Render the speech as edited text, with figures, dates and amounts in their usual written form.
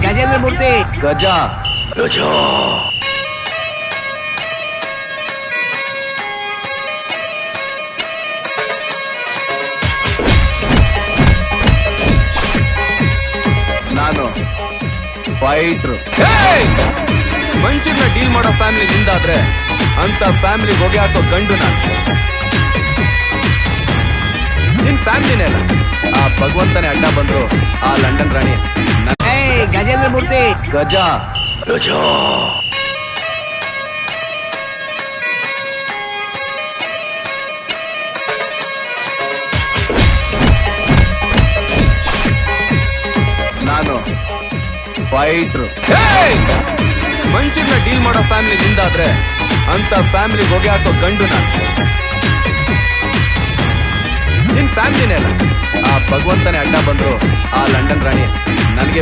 ಗಜೇಂದ್ರ ಮೂರ್ತಿ ಗಜ ಗಜ ನಾನು ಫೈಟ್ರು. ಮಂಚಿನ ಡೀಲ್ ಮಾಡೋ ಫ್ಯಾಮಿಲಿ ನಿಂದಾದ್ರೆ ಅಂತ ಫ್ಯಾಮಿಲಿ ಹೊಗೆ ಹಾಕೋ ಗಂಡು ನಾನು. ನಿನ್ ಫ್ಯಾಮಿಲಿನೇ ಅಲ್ಲ, ಆ ಭಗವಂತನೇ ಅಡ್ಡ ಬಂದ್ರು ಆ ಲಂಡನ್ ರಾಣಿ. ಗಜೇಂದ್ರ ಮೂರ್ತಿ ಗಜ ಗಜ ನಾನು ಫೈಟ್ರು. ಮಂಚಿನ ಡೀಲ್ ಮಾಡೋ ಫ್ಯಾಮಿಲಿ ನಿಂದಾದ್ರೆ ಅಂತ ಫ್ಯಾಮಿಲಿ ಹೊಗೆ ಹಾಕೋ ಗಂಡು ನಾನು. ನಿನ್ ಫ್ಯಾಮಿಲಿನೇ ಅಲ್ಲ, ಆ ಭಗವಂತನೇ ಅಡ್ಡ ಬಂದ್ರು ಆ ಲಂಡನ್ ರಾಣಿ. ನನಗೆ